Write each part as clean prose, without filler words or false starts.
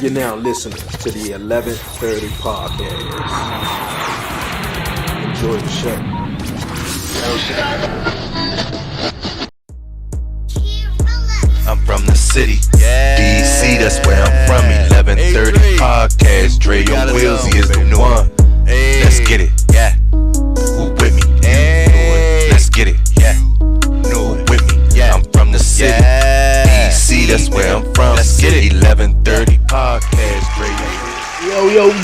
You're now listening to the 11:30 podcast. Enjoy the show. I'm from the city, DC, that's where I'm from. 11:30 podcast, Dre and Willsy is the one. Let's get it, yeah. Who with me? Let's get it, yeah. Who with me? I'm from the city, DC, that's where I'm from. Let's get it. 11:30 podcast, Dre.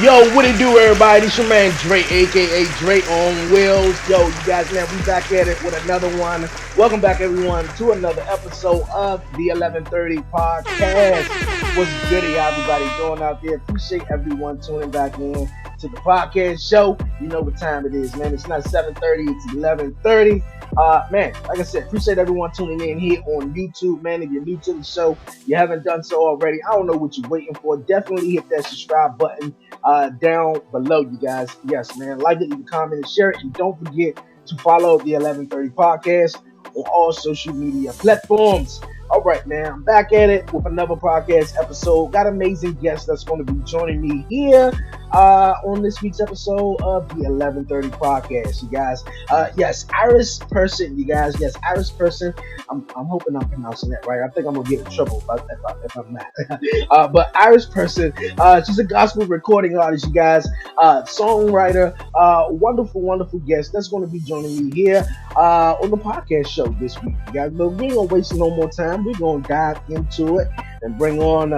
Yo, what it do, everybody? It's your man Dre, aka Dre on Wheels. Yo, you guys, man, we back at it with another one. Welcome back, everyone, to another episode of the 11:30 podcast. What's good, everybody doing out there? Appreciate everyone tuning back in to the podcast show. You know what time it is, man. It's not 7:30, it's 11:30. Man, like I said, appreciate everyone tuning in here on YouTube, man. If you're new to the show, you haven't done so already, I don't know what you're waiting for. Definitely hit that subscribe button down below, you guys. Yes, man. Like it, leave a comment, and share it. And don't forget to follow the 11:30 podcast on all social media platforms. All right, man. I'm back at it with another podcast episode. Got amazing guests that's going to be joining me here on this week's episode of the 11:30 podcast, you guys. Yes, Iris Person, you guys. Yes, Iris Person. I'm hoping I'm pronouncing that right. I think I'm gonna get in trouble if I'm not. But Iris Person, she's a gospel recording artist, you guys. Songwriter, wonderful guest that's going to be joining me here on the podcast show this week, you guys. But we ain't gonna waste no more time. We're gonna dive into it and bring on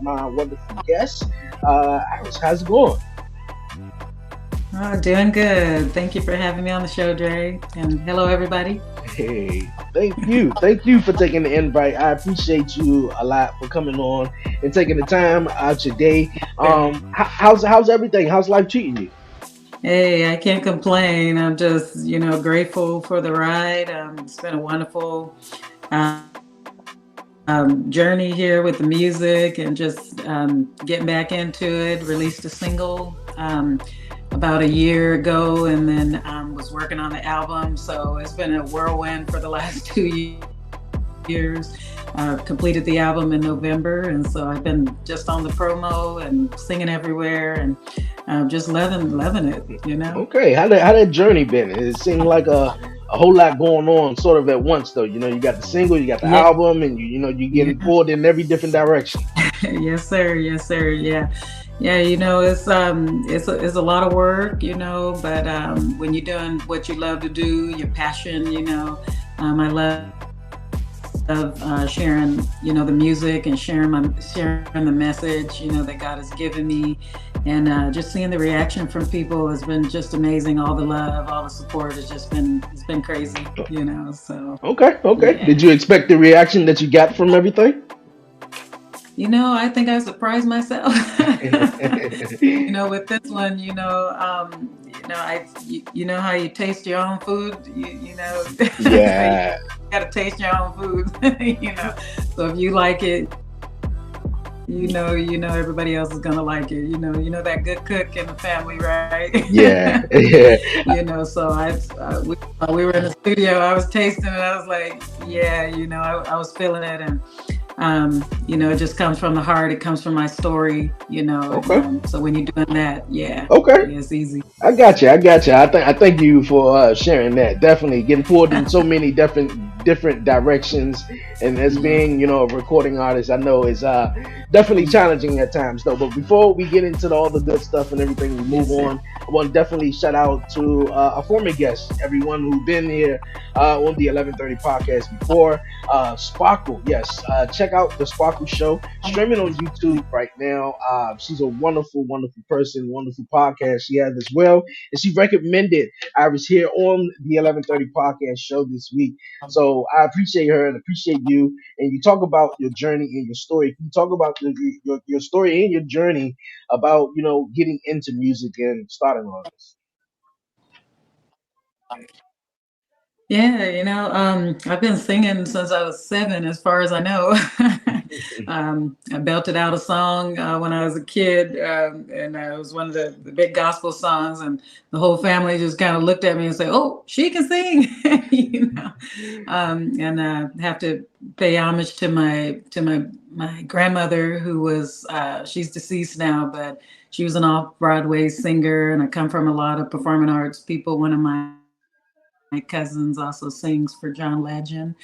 my wonderful guest. Iris, how's it going? Oh, doing good. Thank you for having me on the show, Dre. And hello, everybody. Hey, thank you for taking the invite. I appreciate you a lot for coming on and taking the time out your day. How's everything? How's life treating you? Hey, I can't complain. I'm just, grateful for the ride. It's been a wonderful journey here with the music and just getting back into it. Released a single about a year ago, and then was working on the album. So it's been a whirlwind for the last 2 years. Completed the album in November, and so I've been just on the promo and singing everywhere, and just loving it. Okay, how that journey been? It seemed like a whole lot going on sort of at once, though. You got the single, you got the album, and you getting pulled in every different direction. Yes, sir. Yeah. It's a lot of work, but when you're doing what you love to do, your passion, I love sharing, the music and sharing the message, that God has given me, and just seeing the reaction from people has been just amazing. All the love, all the support it's been crazy, so. Okay. Yeah. Did you expect the reaction that you got from everything? I think I surprised myself. With this one, you know how you taste your own food. Yeah. You gotta taste your own food. So if you like it, everybody else is gonna like it. You know that good cook in the family, right? Yeah. So we were in the studio. I was tasting it. I was like, yeah, I was feeling it, and it just comes from the heart. It comes from my story, Okay. So when you're doing that, Okay. it's easy. I got you. I thank you for sharing that. Definitely getting pulled in so many different directions, and as being a recording artist, I know is definitely challenging at times though. But before we get into all the good stuff and everything, we move on. I want to definitely shout out to a former guest, everyone who's been here on the 11:30 podcast before. Sparkle, yes. Check out the Sparkle Show streaming on YouTube right now. She's a wonderful person, wonderful podcast she has as well, and she recommended I was here on the 11:30 podcast show this week. So I appreciate her and appreciate you. And you talk about your journey and your story. Can you talk about your story and your journey about getting into music and starting on this? Yeah, I've been singing since I was 7, as far as I know. I belted out a song when I was a kid, and it was one of the big gospel songs, and the whole family just kind of looked at me and said, "Oh, she can sing," and have to pay homage to my grandmother, who was she's deceased now, but she was an off Broadway singer, and I come from a lot of performing arts people. One of my cousins also sings for John Legend.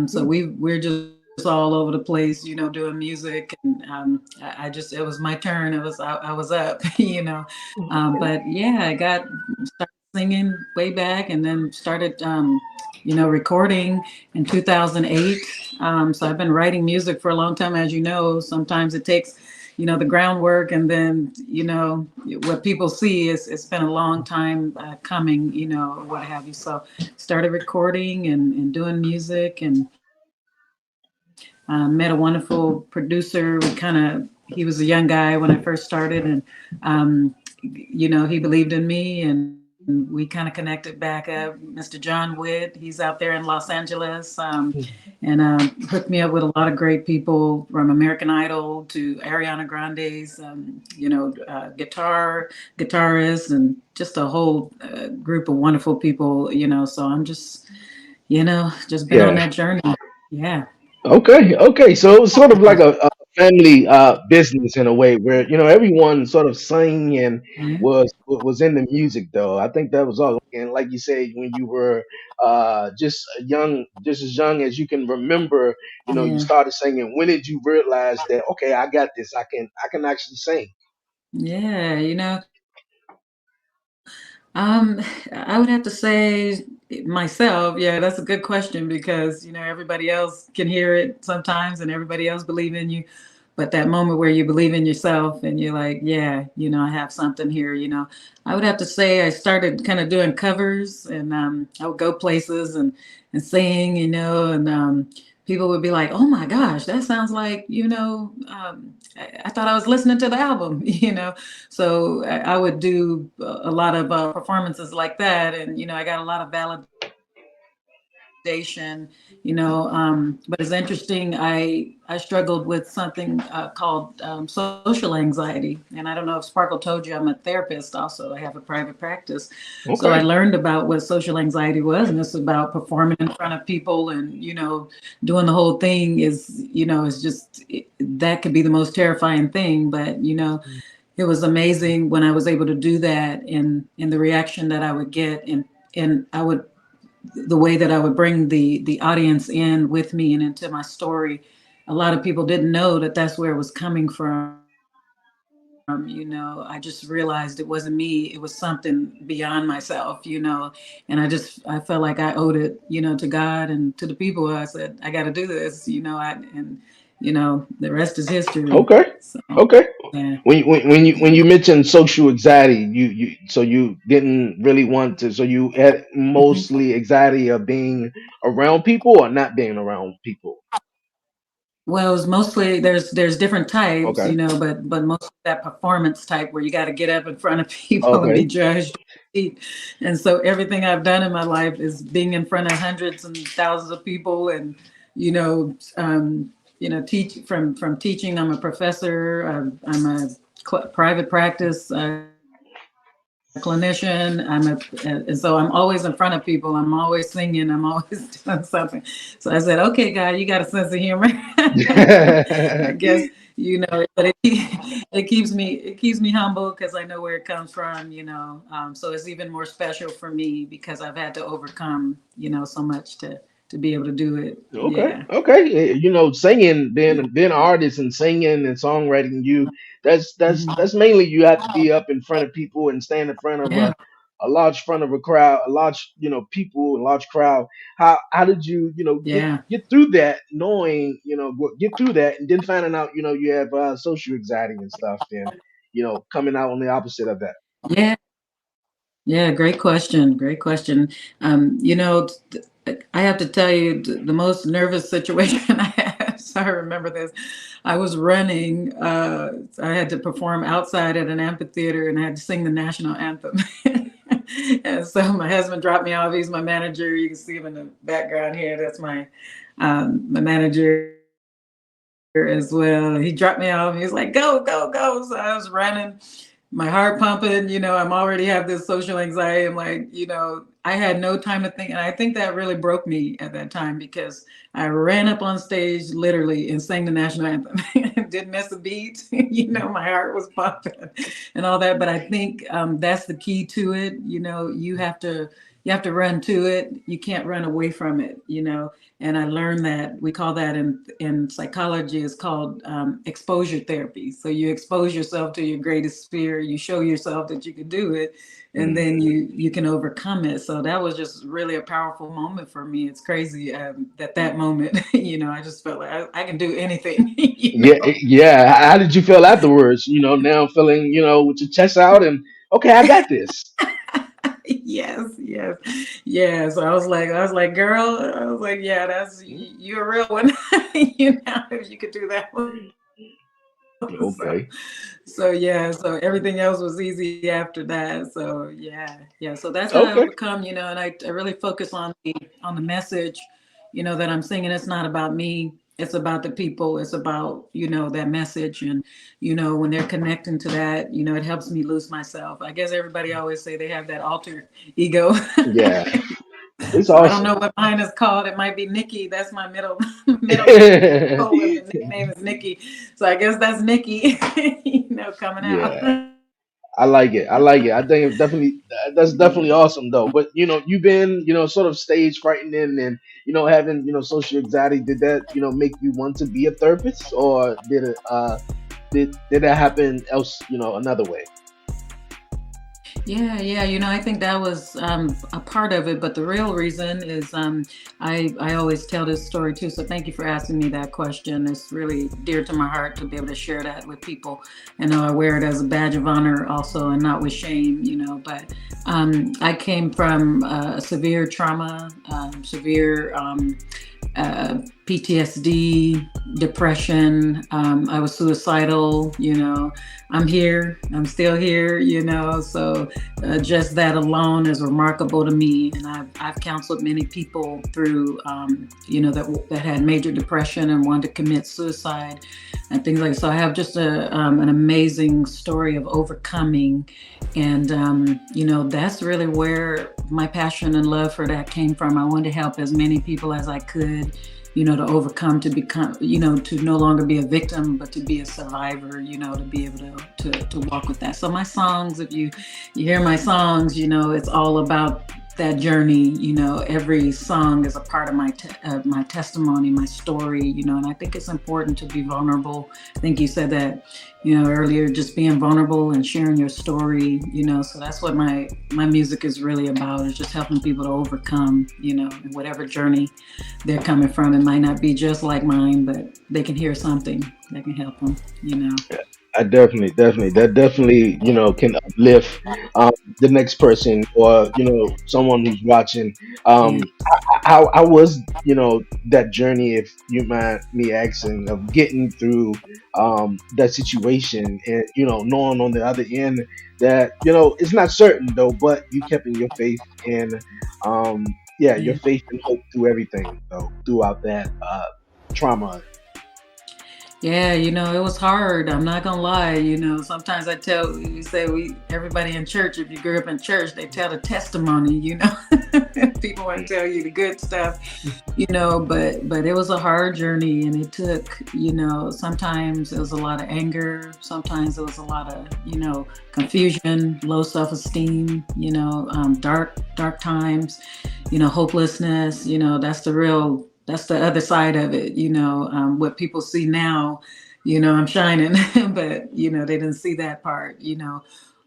So we're just all over the place, doing music, and I just it was my turn. I was up. But yeah, I got started singing way back, and then started recording in 2008. So I've been writing music for a long time, as you know. Sometimes it takes the groundwork, and then what people see is it's been a long time coming, what have you. So started recording and doing music, and met a wonderful producer. He was a young guy when I first started, and um, he believed in me, and we kind of connected back up. Mr. John Witt, he's out there in Los Angeles, and hooked me up with a lot of great people, from American Idol to Ariana Grande's, guitarists, and just a whole group of wonderful people. So I'm just been on Yeah. that journey. Yeah. Okay. Okay. So it was sort of like a family business in a way, where everyone sort of sang and Yeah. was in the music, though. I think that was all. And like you say, when you were just as young as you can remember, you Yeah. started singing. When did you realize that, okay, I got this? I can actually sing. Yeah, I would have to say myself. Yeah, that's a good question, because everybody else can hear it sometimes, and everybody else believe in you. But that moment where you believe in yourself and you're like, yeah, I have something here. I would have to say I started kind of doing covers, and I would go places and sing, and people would be like, oh my gosh, that sounds like, I thought I was listening to the album. So I would do a lot of performances like that, and I got a lot of validation. But it's interesting. I struggled with something called social anxiety, and I don't know if Sparkle told you, I'm a therapist. Also, I have a private practice, so I learned about what social Okay. anxiety was, and it's about performing in front of people, and doing the whole thing is that could be the most terrifying thing. But it was amazing when I was able to do that, and the reaction that I would get, and I would the way that I would bring the audience in with me and into my story. A lot of people didn't know that that's where it was coming from. I just realized it wasn't me; it was something beyond myself. And I felt like I owed it, to God and to the people. I said, I got to do this, the rest is history. Okay. So Okay. yeah, When you mentioned social anxiety, you didn't really want to. So you had hmm mostly anxiety of being around people or not being around people. well, it's mostly there's different types, Okay. but mostly that performance type where you got to get up in front of people and be Okay. judged. And so everything I've done in my life is being in front of hundreds and thousands of people, and teach from teaching. I'm a professor. I'm a private practice clinician. And so I'm always in front of people. I'm always singing. I'm always doing something. So I said, okay, God, you got a sense of humor. I guess but it keeps me humble because I know where it comes from. So it's even more special for me because I've had to overcome so much to be able to do it. Okay, Yeah. okay. Singing, being an artist and singing and songwriting, that's Mhm. mainly you have to be up in front of people and stand in front of Yeah. a large front of a crowd, a large people, a large crowd. How did you Yeah. get through that, knowing get through that, and then finding out you have social anxiety and stuff, and coming out on the opposite of that. Yeah. Yeah, great question. Great question. I have to tell you the most nervous situation I had. So I remember this. I was running. I had to perform outside at an amphitheater, and I had to sing the national anthem. And so my husband dropped me off. He's my manager. You can see him in the background here. That's my manager as well. He dropped me off. He was like, "Go, go, go!" So I was running, my heart pumping. I'm already have this social anxiety. I'm like, I had no time to think, and I think that really broke me at that time because I ran up on stage literally and sang the national anthem. Didn't miss a beat. My heart was pumping and all that. But I think that's the key to it. You have to run to it. You can't run away from it. And I learned that we call that in psychology is called exposure therapy. So you expose yourself to your greatest fear. You show yourself that you can do it, and Mm. then you can overcome it. So that was just really a powerful moment for me. It's crazy that moment. I just felt like I can do anything. Yeah, yeah. How did you feel afterwards? Now feeling, with your chest out and okay, I got this. Yes, yes, yeah. So I was like, girl, I was like, yeah, you're a real one. If you could do that one. So Okay, yeah, so everything else was easy after that. So yeah. So that's how I overcome. okay, And I really focus on the message, that I'm singing. It's not about me. It's about the people. It's about that message, and when they're connecting to that, it helps me lose myself. I guess everybody always say they have that alter ego. yeah, it's So I don't awesome. know what mine is called. It might be Nikki. That's my middle name, and the nickname is Nikki. So I guess that's Nikki. Coming out. Yeah, I like it. I like it. I think it's definitely that's definitely awesome though. But you've been sort of stage frightening and having social anxiety. Did that make you want to be a therapist, or did that happen else another way? Yeah. I think that was a part of it, but the real reason is I always tell this story too. So thank you for asking me that question. It's really dear to my heart to be able to share that with people. And I wear it as a badge of honor also, and not with shame. But I came from severe trauma, severe PTSD, depression. I was suicidal. I'm here. I'm still here. So just that alone is remarkable to me. And I've counseled many people through, that had major depression and wanted to commit suicide and things like that. So I have just an amazing story of overcoming. And, that's really where my passion and love for that came from. I wanted to help as many people as I could, to overcome, to become, to no longer be a victim, but to be a survivor, to be able to walk with that. So my songs, if you hear my songs, it's all about that journey. Every song is a part of my testimony, my story. And I think it's important to be vulnerable. I think you said that, earlier, just being vulnerable and sharing your story. So that's what my music is really about, is just helping people to overcome, whatever journey they're coming from. It might not be just like mine, but they can hear something that can help them. I definitely, that definitely, can uplift um, the next person or someone who's watching. Yeah. How was that journey, if you mind me asking, of getting through that situation and knowing on the other end that it's not certain though, but you kept in your faith and yeah, your Yeah. faith and hope through everything though throughout that trauma. Yeah, it was hard. I'm not gonna lie. Sometimes I tell you say everybody in church. If you grew up in church, they tell the testimony. People want to tell you the good stuff. But it was a hard journey, and it took. Sometimes it was a lot of anger. Sometimes it was a lot of confusion, low self esteem. Dark times. Hopelessness. That's the other side of it. What people see now, I'm shining, but they didn't see that part,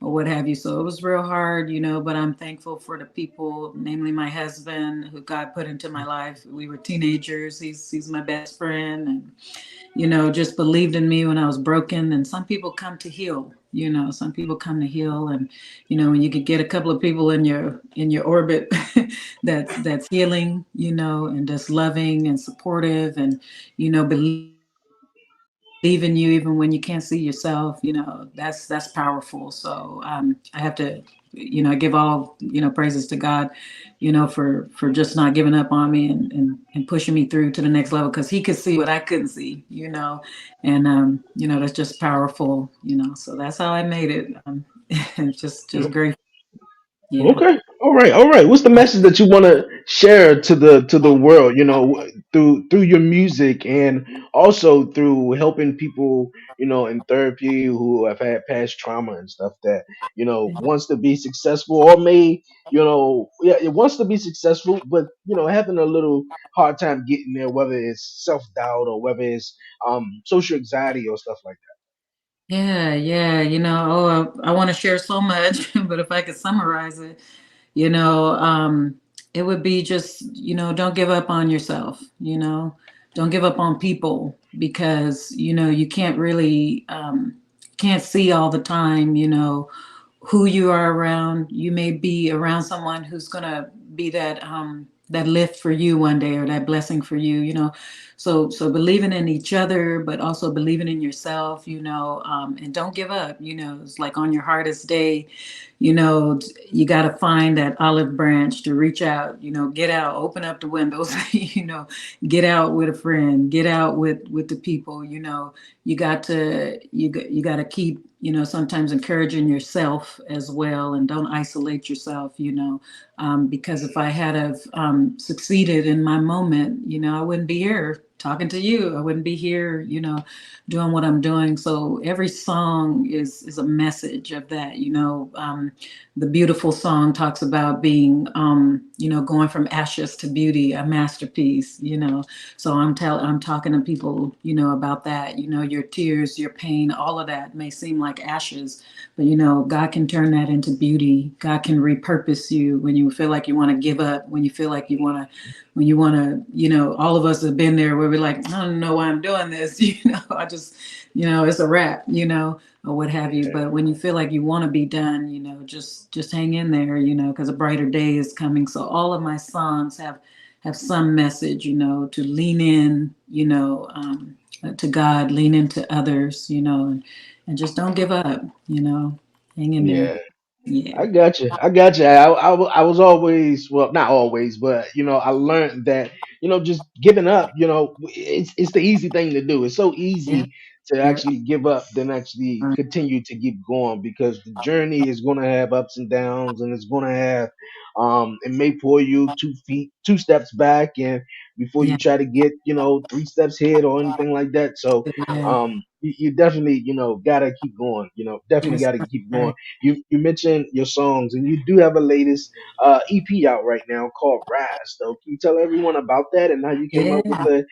or what have you. So it was real hard, but I'm thankful for the people, namely my husband, who God put into my life. We were teenagers. He's my best friend, and just believed in me when I was broken. And some people come to heal. Some people come to heal, and when you could get a couple of people in your orbit that's healing, and just loving and supportive, and believing in you, believe in you even when you can't see yourself, that's powerful. So I have to, I give all, praises to God, for just not giving up on me and pushing me through to the next level, because he could see what I couldn't see, and that's just powerful, so that's how I made it. Just great. Yeah. Okay. All right. All right. What's the message that you want to share to the world? Through your music and also through helping people, in therapy who have had past trauma and stuff that wants to be successful or may yeah it wants to be successful, but having a little hard time getting there, whether it's self doubt or whether it's social anxiety or stuff like Yeah, yeah, I want to share so much, but if I could summarize it, you know, um, it would be just, don't give up on yourself, don't give up on people, because, you can't really, can't see all the time, who you are around. You may be around someone who's gonna be that lift for you one day, or that blessing for you, so believing in each other, but also believing in yourself, and don't give up. It's like on your hardest day, you got to find that olive branch to reach out, get out, open up the windows, get out with a friend, get out with the people, you got to keep, sometimes encouraging yourself as well, and don't isolate yourself, because if I had have succeeded in my moment, I wouldn't be here talking to you. I wouldn't be here, doing what I'm doing. So every song is a message of that. The beautiful song talks about being, going from ashes to beauty, a masterpiece. So I'm talking to people, about that. Your tears, your pain, all of that may seem like ashes, but God can turn that into beauty. God can repurpose you when you feel like you want to give up, when you feel like you want to, all of us have been there where we're like, I don't know why I'm doing this, I just, it's a wrap, or what have you. that. But when you feel like you want to be done, just hang in there, because a brighter day is coming. So all of my songs have some message, to lean in, to God, lean into others, and just don't give up, hang in there. Yeah. Yeah. I got you. I got you. I was always, well, not always, but I learned that just giving up, it's the easy thing to do. It's so Yeah. easy to Yeah. actually give up than actually continue to keep going, because the journey is going to have ups and downs, and it's going to have it may pull you 2 feet, 2 steps back, and before Yeah. you try to get 3 steps ahead or anything like that. So Yeah. you definitely gotta keep going. Definitely That's gotta keep going. right. You mentioned your songs, and you do have a latest EP out right now called Rise. Though, can you tell everyone about that and how you came up with Yeah.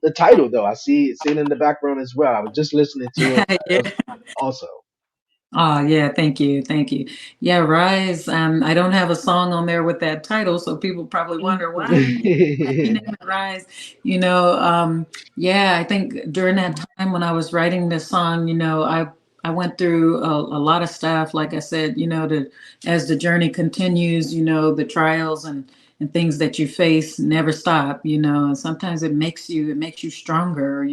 the title? Though I see it in the background as well. I was just listening to it. Yeah. Also. Oh yeah, thank you, thank you. Yeah, Rise. I don't have a song on there with that title, so people probably wonder why you name it Rise. You know, yeah, I think during that time when I was writing this song, I went through a lot of stuff. Like I said, as the journey continues, the trials and things that you face never stop. And sometimes it makes you stronger.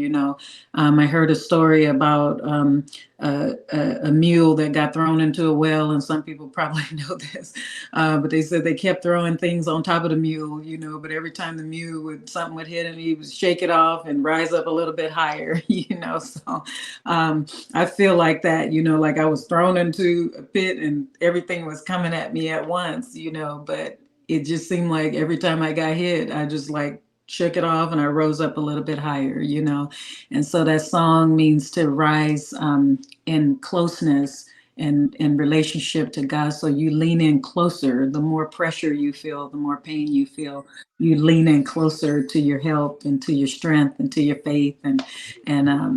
I heard a story about. A mule that got thrown into a well, and some people probably know this, but they said they kept throwing things on top of the mule, but every time the mule would something would hit him, he would shake it off and rise up a little bit higher. So I feel like that, like I was thrown into a pit and everything was coming at me at once, but it just seemed like every time I got hit, I just like shook it off and I rose up a little bit higher, and so that song means to rise in closeness and relationship to God. So you lean in closer. The more pressure you feel, the more pain you feel, you lean in closer to your help and to your strength and to your faith and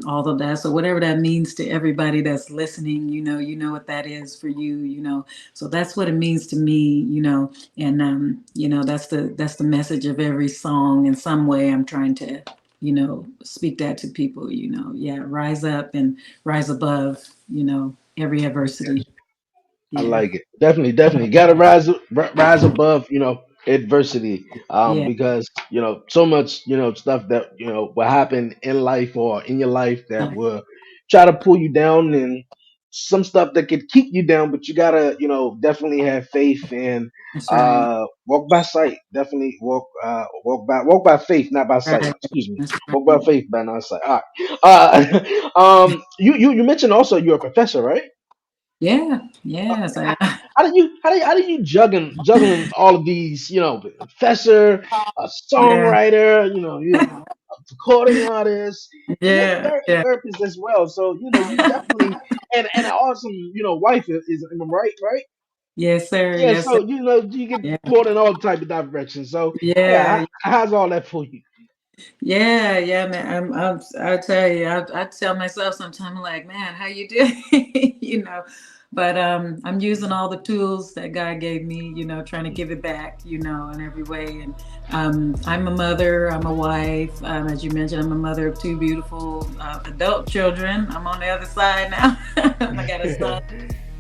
all of that. So whatever that means to everybody that's listening, what that is for you, So that's what it means to me, and that's the message of every song. In some way, I'm trying to speak that to people, yeah, rise up and rise above, every adversity. I Yeah. like it. Definitely, definitely. Got to rise above. adversity, Yeah, because so much stuff that will happen in life or in your life that yeah, will try to pull you down, and some stuff that could keep you down, but you gotta definitely have faith and that's right. walk by sight. Definitely walk by faith, not by sight. Right. Excuse me. That's Walk by right. faith, but not sight. All right. You mentioned also you're a professor, right? Yeah, yes. How do you juggling all of these, professor, a Yeah, songwriter, you're a recording artist, and you're a yeah, yeah. therapist as well. So you definitely, and an awesome wife is am I right, right? Yes, sir. Yeah, Yes, sir. so you get Yeah, pulled in all type of directions. So yeah, yeah, how's all that for you? yeah, yeah, man. I tell you, I tell myself sometimes, like, man, how you doing? you know, but I'm using all the tools that God gave me, trying to give it back, in every way. And I'm a mother, I'm a wife. As you mentioned, I'm a mother of two beautiful adult children. I'm on the other side now. I got a son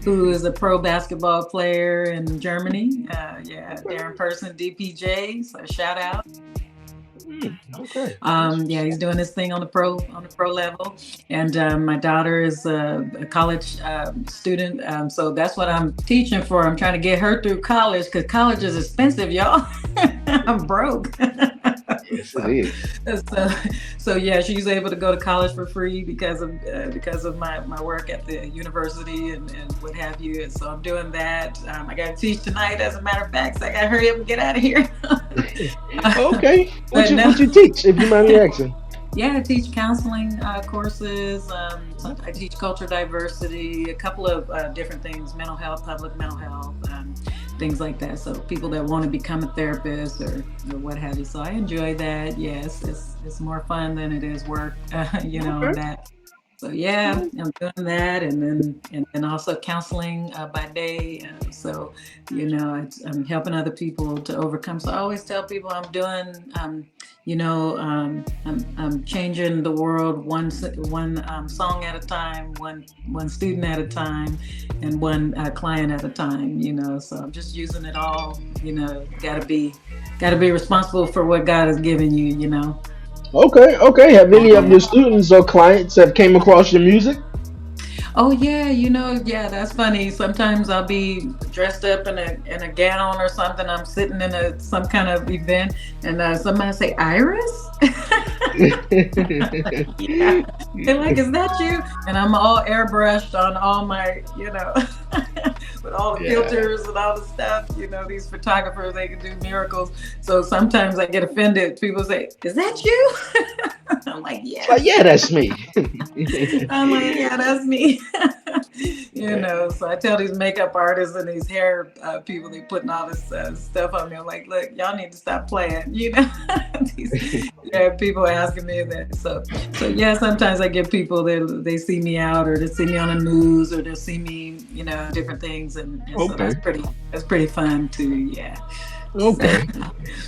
who is a pro basketball player in Germany. Yeah, Darren Person, DPJ. So shout out. Okay, that's Yeah, what's he's doing his thing on the pro level, and my daughter is a college student. So that's what I'm teaching for. I'm trying to get her through college because college is expensive, y'all. I'm broke. yes, it so, is. so, so yeah, she's able to go to college for free because of my work at the university and what have you. And so I'm doing that. I got to teach tonight, as a matter of fact. So I got to hurry up and get out of here. Okay, what but you no. what you teach, if you mind me asking? Yeah, I teach counseling courses. I teach culture diversity, a couple of different things, mental health, public mental health, things like that. So people that want to become a therapist or what have you. So I enjoy that. Yes, it's more fun than it is work, Okay. that. So yeah, I'm doing that, and then also counseling by day. So I'm helping other people to overcome. So I always tell people I'm doing, I'm changing the world one song at a time, one student at a time, and one client at a time. So I'm just using it all. Got to be responsible for what God has given you. Okay, okay. Have any of Yeah. your students or clients have came across your music? Oh yeah, yeah, that's funny. Sometimes I'll be dressed up in a gown or something. I'm sitting in some kind of event, and somebody say, "Iris." Yeah, they're like, "Is that you?" And I'm all airbrushed on all my, with all the Yeah. filters and all the stuff. These photographers, they can do miracles. So sometimes I get offended. People say, "Is that you?" I'm like, It's like, "Yes." yeah, that's me. I'm like, yeah, that's me. So I tell these makeup artists and these hair people, they putting all this stuff on me. I'm like, look, y'all need to stop playing. these yeah, people asking me that. So yeah, sometimes I get people that they see me out or they see me on the news or they'll see me, different things, and so Okay. that's pretty fun too. Yeah. So, Okay.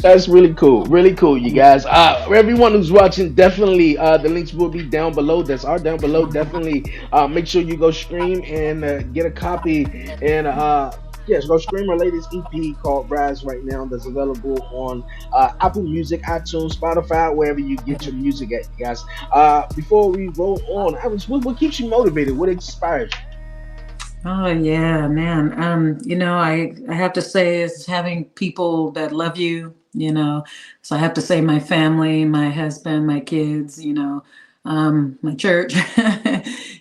That's really cool. Really cool, you guys. Everyone who's watching, definitely the links will be down below. That's are down below. Definitely make sure you go stream and get a copy. And yes, go stream our latest EP called Rise right now. That's available on Apple Music, iTunes, Spotify, wherever you get your music at, you guys. Before we roll on, what keeps you motivated? What inspires you? Oh yeah, man. I have to say it's having people that love you, So I have to say my family, my husband, my kids, my church.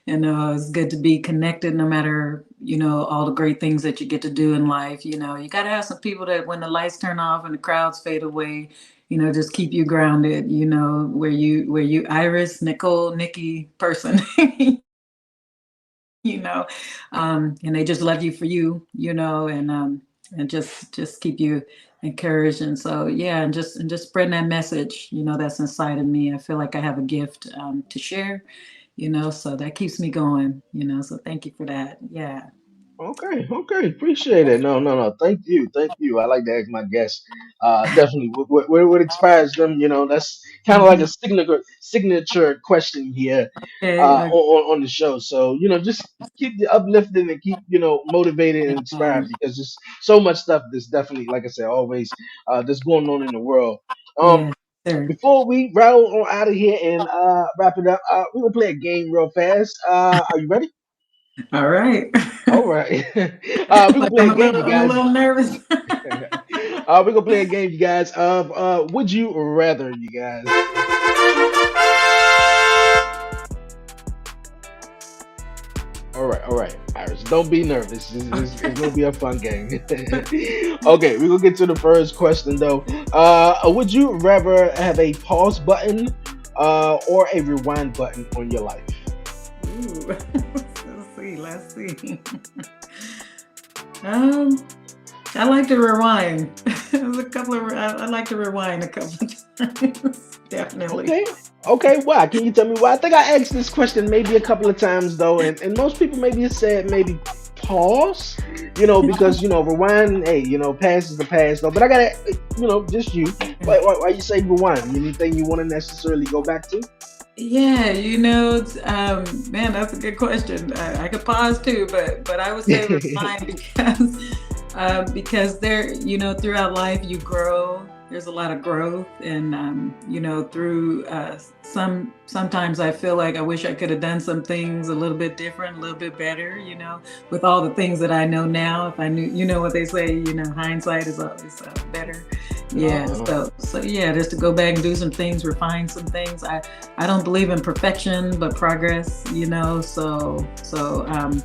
It's good to be connected no matter, all the great things that you get to do in life. You gotta have some people that when the lights turn off and the crowds fade away, just keep you grounded, where you Iris, Nicole, Nikki person, and they just love you for you, and just keep you encouraged. And so, yeah, and just spreading that message, that's inside of me. I feel like I have a gift to share, so that keeps me going. So thank you for that. Yeah. Okay, okay, appreciate it. No, no, no. Thank you, thank you. I like to ask my guests. Definitely, what inspires them? You know, that's kind of like Mhm. a signature question here, Okay, on the show. So just keep you uplifted and keep motivated and inspired because there's so much stuff that's definitely, like I said, always that's going on in the world. Um, yeah, sure. Before we roll on out of here and wrap it up, we're gonna play a game real fast. Are you ready? All right. All right. We're gonna Like play a game, you I'm a guys. little nervous. We're gonna play a game, you guys, of would you rather, you guys. All right, Iris. Don't be nervous. It's gonna be a fun game. Okay, we're gonna get to the first question though. Would you rather have a pause button or a rewind button on your life? Ooh. Let's see. Let's see. Um, I like to rewind. There's a couple of I like to rewind a couple of times. Definitely. Okay. Okay, why? Can you tell me why? I think I asked this question maybe a couple of times though, and most people maybe have said maybe pause, because rewind, hey, past is the past though. But I gotta, just you. Why you say rewind? Anything you want to necessarily go back to? Yeah, man, that's a good question. I could pause too, but I would say rewind because there, throughout life you grow. There's a lot of growth, and through sometimes I feel like I wish I could have done some things a little bit different, a little bit better. With all the things that I know now. If I knew, what they say, hindsight is always better. Yeah. Uh, So yeah, just to go back and do some things, refine some things. I don't believe in perfection, but progress. So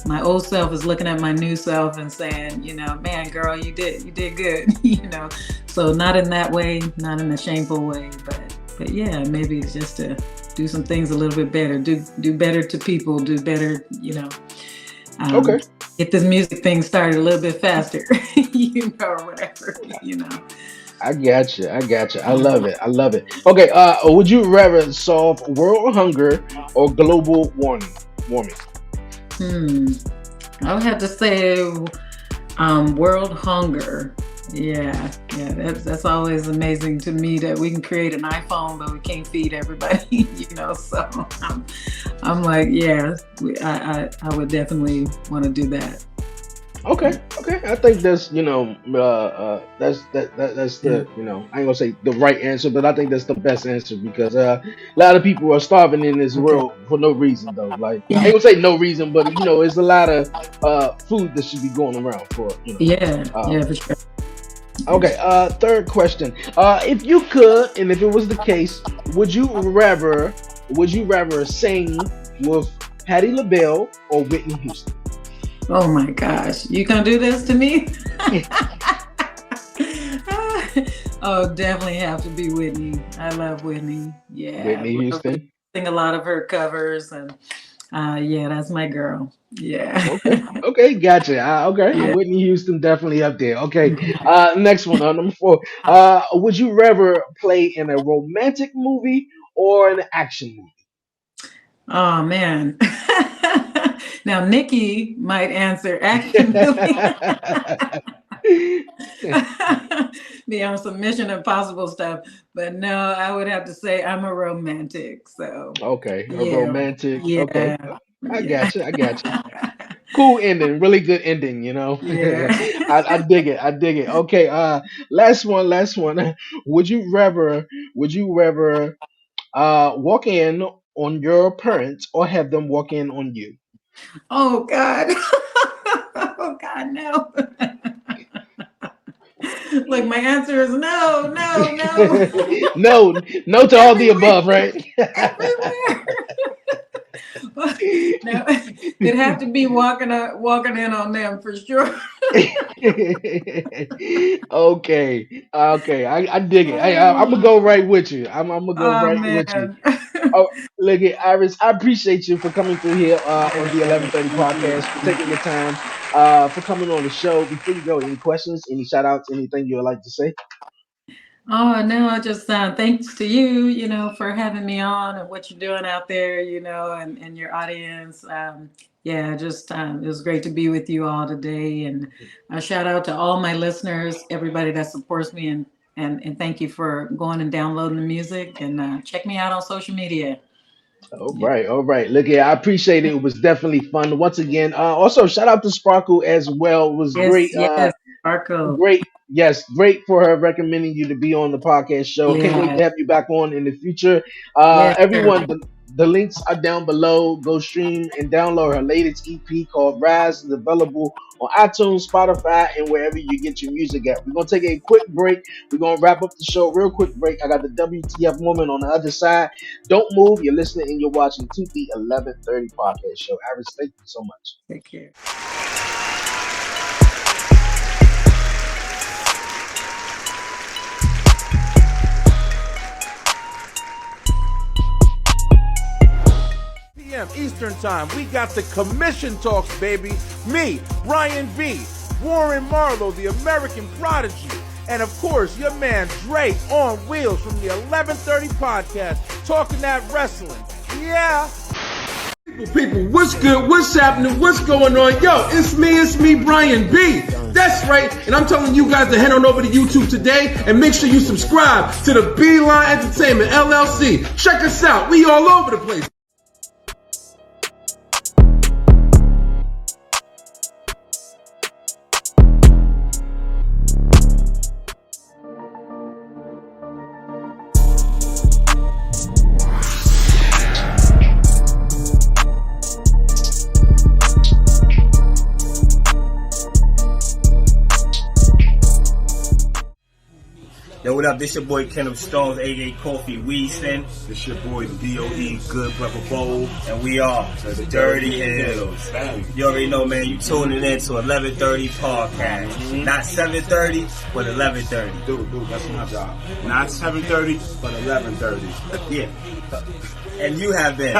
my old self is looking at my new self and saying, man, girl, you did good. So not in that way, not in a shameful way, but yeah, maybe it's just to do some things a little bit better, do better to people, do better, um, okay. get this music thing started a little bit faster, or whatever. I got you. I got you. I love it. I love it. Okay. Would you rather solve world hunger or global warming? Hmm. I would have to say world hunger. Yeah, yeah, that's always amazing to me that we can create an iPhone, but we can't feed everybody. So I'm like, yeah, I would definitely want to do that. Okay, okay. I think that's that's Yeah. the I ain't gonna say the right answer, but I think that's the best answer because a lot of people are starving in this Okay. world for no reason though. Like I Yeah. ain't gonna say no reason, but it's a lot of food that should be going around for Yeah. Uh, Yeah. For sure. Yeah. okay. Third question. If you could, and if it was the case, would you rather sing with Patti LaBelle or Whitney Houston? Oh my gosh, you gonna do this to me? Oh, definitely have to be Whitney. I love Whitney. Yeah, Whitney love Whitney. Houston. Sing a lot of her covers, and yeah, that's my girl. Yeah, Okay. Okay. Gotcha. Okay. yeah. Whitney Houston definitely up there. Okay. Next one. Number four. Would you rather play in a romantic movie or an action movie? Oh man. Now Nikki might answer action movie. Be on some Mission Impossible stuff, but no, I would have to say I'm a romantic. So Okay. A yeah, romantic. Okay. yeah, I yeah. got you. I got you. Cool ending. Really good ending. Yeah. I dig it. I dig it. Okay. Last one. Last one. Would you rather? Would you rather walk in on your parents or have them walk in on you? Oh God. Oh God, no. Look, my answer is no, no, no. No, no to all the Everywhere, above, right? everywhere. No, it'd have to be walking in on them for sure. Okay, okay, I dig it. I'm gonna Oh, go right with you. I'm gonna go oh right with you. man. Oh, look at Iris. I appreciate you for coming through here on the 11:30 podcast, for taking your time, for coming on the show. Before you go, any questions, any shout outs, anything you would like to say? Oh no, just thanks to you, for having me on and what you're doing out there, and your audience. Yeah, just it was great to be with you all today, and a shout out to all my listeners, everybody that supports me, and thank you for going and downloading the music and check me out on social media. All Yeah. right, all right. Look, yeah, I appreciate it. It was definitely fun once again. Also, shout out to Sparkle as well. It was great. Yes, yes, Marco. Great. Yes, great for her recommending you to be on the podcast show. Can't wait Yeah, to have you back on in the future. yes, sir. Everyone, the links are down below. Go stream and download her latest EP called Rise. It's available on iTunes, Spotify, and wherever you get your music at. We're going to take a quick break. We're going to wrap up the show real quick break. I got the WTF woman on the other side. Don't move. You're listening and you're watching to the 11:30 podcast show. Iris, thank you so much. Take care. p.m. Eastern Time. We got the commission talks, baby. Me, Brian V, Warren Marlowe, the American Prodigy, and of course, your man Dre on Wheels from the 11:30 podcast, talking that wrestling. Yeah. People, what's good? What's happening? What's going on? Yo, it's me, Brian B. That's right, and I'm telling you guys to head on over to YouTube today and make sure you subscribe to the Beeline Entertainment LLC. Check us out. We all over the place. Yo, what up? This your boy Kenneth Stones, aka Kofi Weaston. It's your boy D.O.E. Good Brother Bowl. And we are the Dirty Hills. You already know, man, you tuning in to 11:30 podcast. Mm-hmm. Not 7:30, but 11:30. Dude, that's my job. Not 7:30, but 11:30. Yeah. And you have been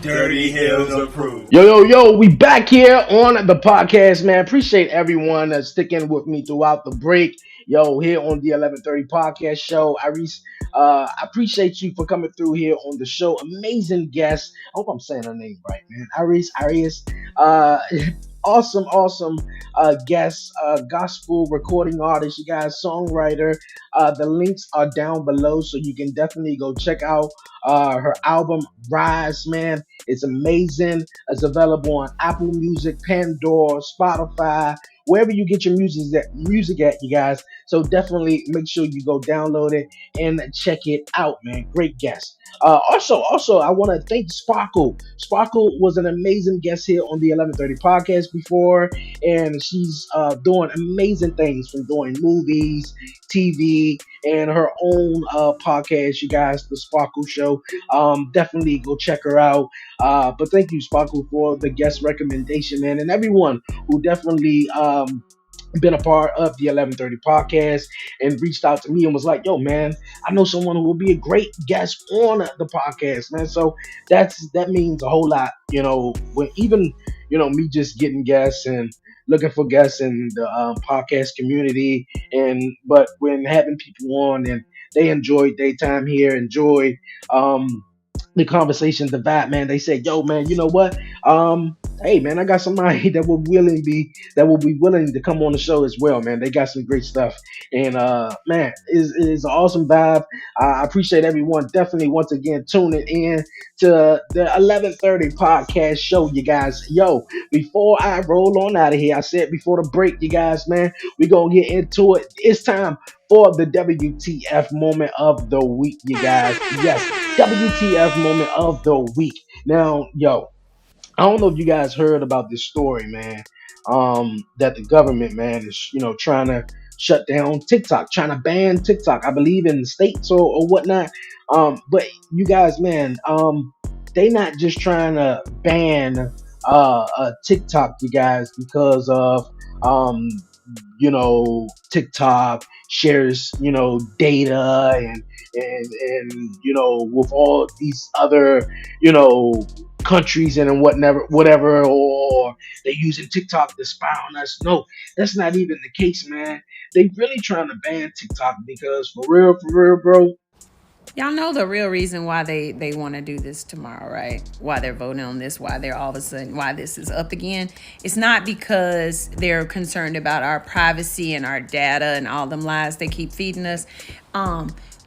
Dirty Hills approved. Yo, we back here on the podcast, man. Appreciate everyone that's sticking with me throughout the break. Yo, here on the 11:30 podcast show. Iris, I appreciate you for coming through here on the show. Amazing guest. I hope I'm saying her name right, man. Iris. Uh, awesome guest, gospel recording artist, you guys, songwriter. The links are down below, so you can definitely go check out her album Rise, man. It's amazing. It's available on Apple Music, Pandora, Spotify, wherever you get your music at, you guys. So definitely make sure you go download it and check it out, man. Great guest. Also, I want to thank Sparkle. Sparkle was an amazing guest here on the 11:30 podcast before, and she's doing amazing things from doing movies, TV, and her own podcast. You guys, the Sparkle Show. Definitely go check her out. But thank you, Sparkle, for the guest recommendation, man, and everyone who definitely been a part of the 11:30 podcast and reached out to me and was like, yo, man, I know someone who will be a great guest on the podcast, man. So that means a whole lot, when even, me just getting guests and looking for guests in the podcast community. But when having people on and they enjoyed their time here, enjoyed the conversation, the vibe, man. They said, "Yo, man, you know what? Hey, man, I got somebody that will be willing to come on the show as well, man. They got some great stuff, and man, is an awesome vibe. I appreciate everyone definitely once again tuning in to the 11:30 podcast show, you guys. Yo, before I roll on out of here, I said before the break, you guys, man, we gonna get into it. It's time for the WTF moment of the week, you guys. Yes, WTF moment of the week. Now, yo, I don't know if you guys heard about this story, man. That the government, man, is trying to shut down TikTok, trying to ban TikTok. I believe in the states or whatnot. But you guys, man, they not just trying to ban TikTok, you guys, because of TikTok shares data and with all these other you know countries and whatever, or they using TikTok to spy on us. No, that's not even the case, man. They really trying to ban TikTok because for real, bro. Y'all know the real reason why they want to do this tomorrow, right? Why they're voting on this, why they're all of a sudden, why this is up again. It's not because they're concerned about our privacy and our data and all them lies they keep feeding us.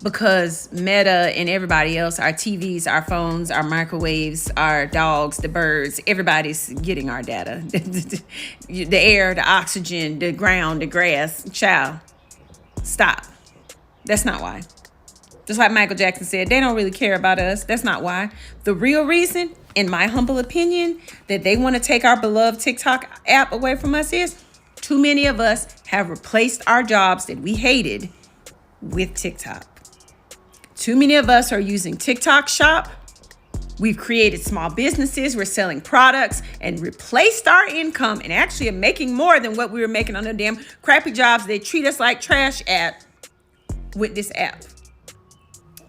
Because Meta and everybody else, our TVs, our phones, our microwaves, our dogs, the birds, everybody's getting our data. The air, the oxygen, the ground, the grass. Child, stop. That's not why. Just like Michael Jackson said, they don't really care about us. That's not why. The real reason, in my humble opinion, that they want to take our beloved TikTok app away from us is too many of us have replaced our jobs that we hated with TikTok. Too many of us are using TikTok Shop. We've created small businesses. We're selling products and replaced our income and actually are making more than what we were making on the damn crappy jobs. They treat us like trash at with this app.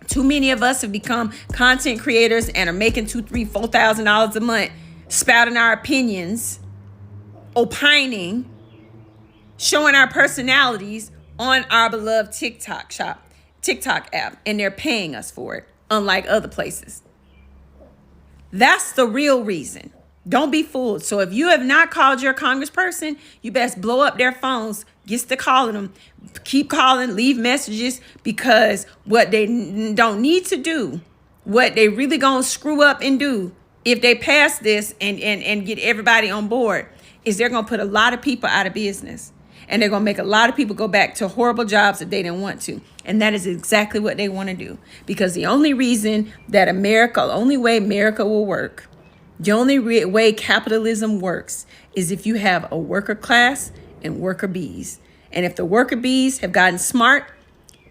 Too many of us have become content creators and are making $2,000, $3,000, $4,000 a month, spouting our opinions, opining, showing our personalities on our beloved TikTok app, and they're paying us for it, unlike other places. That's the real reason. Don't be fooled. So if you have not called your congressperson, you best blow up their phones, get to calling them, keep calling, leave messages, because what they don't need to do, what they really gonna screw up and do if they pass this and get everybody on board, is they're gonna put a lot of people out of business. And they're going to make a lot of people go back to horrible jobs that they didn't want to. And that is exactly what they want to do. Because the only reason that the only way America will work, the only way capitalism works is if you have a worker class and worker bees. And if the worker bees have gotten smart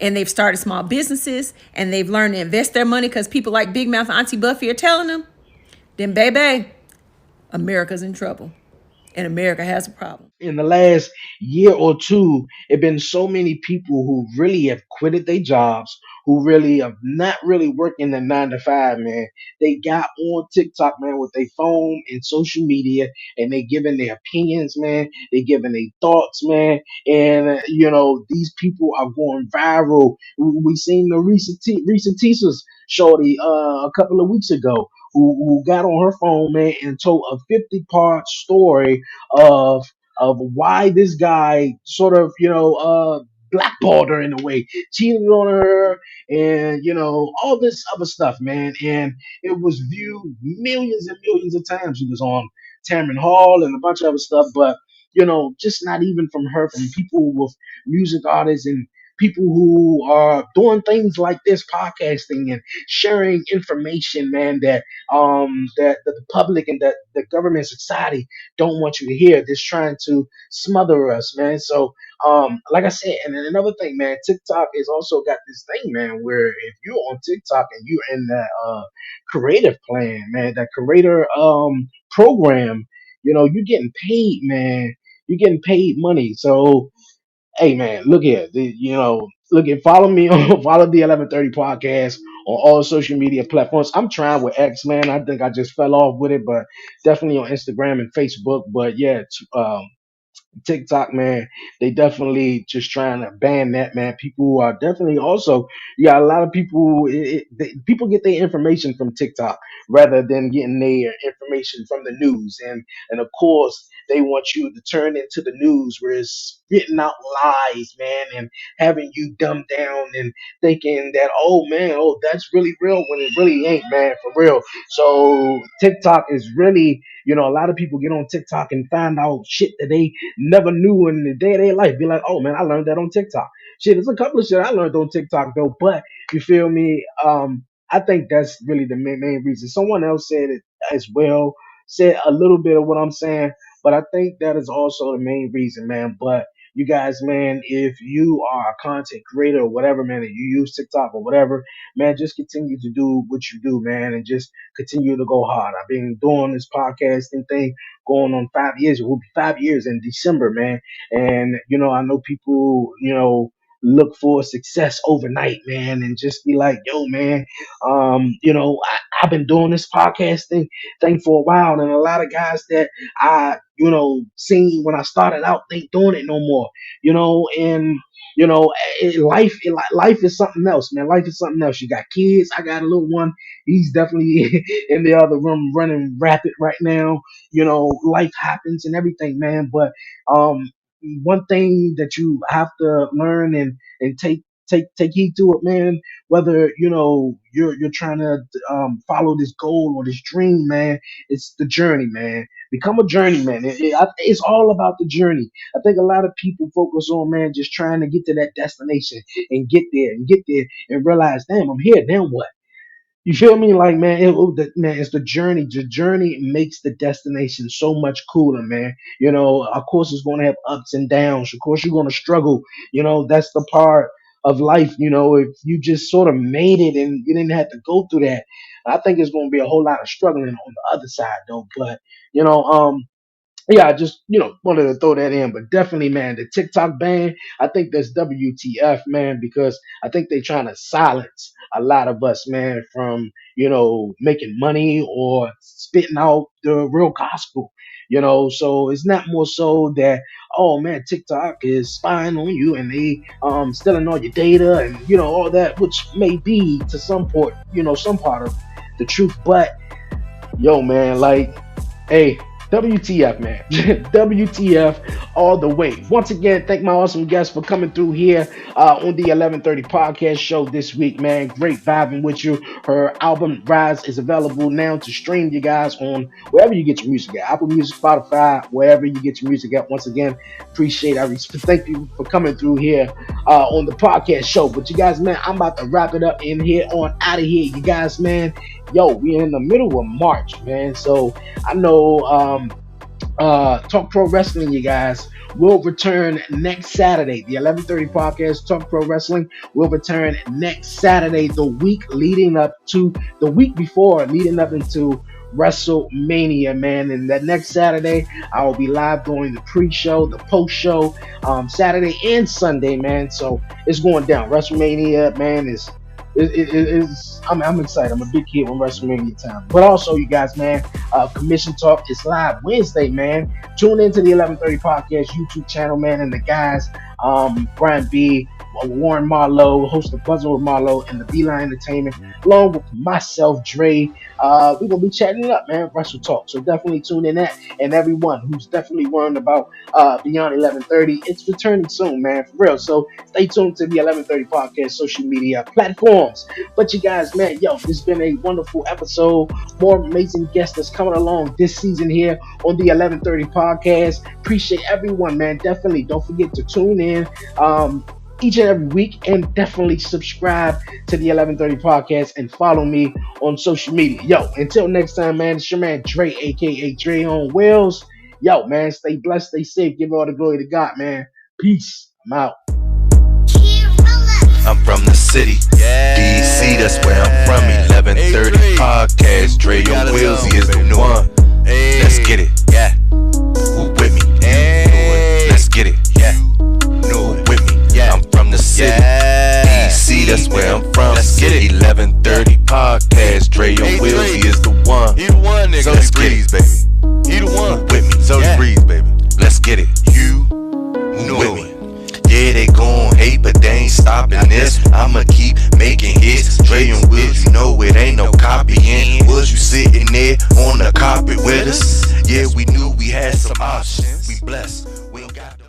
and they've started small businesses and they've learned to invest their money because people like Big Mouth Auntie Buffy are telling them, then baby, America's in trouble. And America has a problem. In the last year or two, it been so many people who really have quitted their jobs, who really have not really working the 9 to 5, man. They got on TikTok, man, with their phone and social media, and they giving their opinions, man. They giving their thoughts, man. And these people are going viral. We seen the recent teasers shorty a couple of weeks ago. Who got on her phone, man, and told a 50-part story of why this guy sort of blackballed her in a way, cheated on her, and all this other stuff, man. And it was viewed millions and millions of times. It was on Tamron Hall and a bunch of other stuff, but just not even from her, from people with music artists and people who are doing things like this podcasting and sharing information, man, that the public and that the government society don't want you to hear. Just trying to smother us, man. So like I said, and then another thing, man, TikTok has also got this thing, man, where if you're on TikTok and you're in that creative plan, man, that creator program, you're getting paid, man. You're getting paid money. So hey, man, look here. Look at follow me on follow the 11:30 podcast on all social media platforms. I'm trying with X, man. I think I just fell off with it, but definitely on Instagram and Facebook. But yeah, TikTok, man, they definitely just trying to ban that, man. People are definitely also, you got a lot of people, people get their information from TikTok rather than getting their information from the news. And of course, they want you to turn into the news where it's spitting out lies, man, and having you dumbed down and thinking that, oh man, oh, that's really real when it really ain't, man, for real. So TikTok is really, a lot of people get on TikTok and find out shit that they never knew in the day of their life. Be like, oh man, I learned that on TikTok. Shit, there's a couple of shit I learned on TikTok though, but you feel me? I think that's really the main reason. Someone else said it as well, said a little bit of what I'm saying, but I think that is also the main reason, man. But you guys, man, if you are a content creator or whatever, man, and you use TikTok or whatever, man, just continue to do what you do, man, and just continue to go hard. I've been doing this podcasting thing going on 5 years. It will be 5 years in December, man. And I know people, look for success overnight, man, and just be like, yo, man, I've been doing this podcast thing for a while, and a lot of guys that I, seen when I started out ain't doing it no more, and you know, life is something else, man. Life is something else. You got kids. I got a little one. He's definitely in the other room running rapid right now. Life happens and everything, man. But um, one thing that you have to learn and take heed to it, man. Whether you're trying to follow this goal or this dream, man. It's the journey, man. Become a journeyman. It's all about the journey. I think a lot of people focus on, man, just trying to get to that destination and get there and realize, damn, I'm here. Now what? You feel me? Like, man, it's the journey. The journey makes the destination so much cooler, man. Of course, it's going to have ups and downs. Of course, you're going to struggle. That's the part of life. If you just sort of made it and you didn't have to go through that, I think it's going to be a whole lot of struggling on the other side, though. But you know, um, yeah, I just wanted to throw that in, but definitely, man, the TikTok ban. I think that's WTF, man, because I think they're trying to silence a lot of us, man, from making money or spitting out the real gospel. So it's not more so that, oh man, TikTok is spying on you and they stealing all your data and all that, which may be to some part of the truth, but yo, man, like, hey, WTF, man. WTF all the way. Once again, thank my awesome guests for coming through here on the 11:30 podcast show this week, man. Great vibing with you. Her album Rise is available now to stream, you guys, on wherever you get your music at. Apple Music, Spotify, wherever you get your music at. Once again, appreciate it. Thank you for coming through here on the podcast show. But you guys, man, I'm about to wrap it up in here on out of here. You guys, man, yo, we're in the middle of March, man. So I know Talk Pro Wrestling, you guys, will return next Saturday. The 11:30 podcast, Talk Pro Wrestling, will return next Saturday, the week before, leading up into WrestleMania, man. And that next Saturday, I will be live doing the pre-show, the post-show, Saturday and Sunday, man. So it's going down. WrestleMania, man, I'm excited. I'm a big kid when WrestleMania time. But also, you guys, man, Commission Talk is live Wednesday, man. Tune into the 11:30 podcast YouTube channel, man, and the guys, Brian B, Warren Marlowe, host of Buzzing with Marlowe, and the Beeline Entertainment, along with myself, Dre. We're gonna be chatting it up, man. Wrestle Talk. So definitely tune in that, and everyone who's definitely worrying about Beyond 11:30, it's returning soon, man, for real. So stay tuned to the 11:30 podcast social media platforms. But you guys, man, yo, this has been a wonderful episode. More amazing guests that's coming along this season here on the 11:30 podcast. Appreciate everyone, man. Definitely don't forget to tune in each and every week, and definitely subscribe to the 11:30 podcast and follow me on social media. Yo, until next time, man, it's your man Dre, aka Dre on Wheels. Yo, man, stay blessed, stay safe, give all the glory to God, man. Peace. I'm out. I'm from the city, DC, that's where I'm from. 11:30 podcast, Dre on Wheels, he is the one. Let's get it, yeah. Who with me? Let's get it, yeah. With me, yeah. I'm from the city, DC, that's where I'm from. Let's get it. 11:30 podcast, Dre on Wheels, he is the one. He the one, nigga. So let's get it, baby. He the one. With me, So yeah. Breeze, baby. Let's get it. You with me. Yeah, they gon' hate, but they ain't stopping this. I'ma keep making hits. Dre and Wills, you know it ain't no copying. Was you sitting there on the carpet with us? Yeah, we knew we had some options. We blessed. We ain't got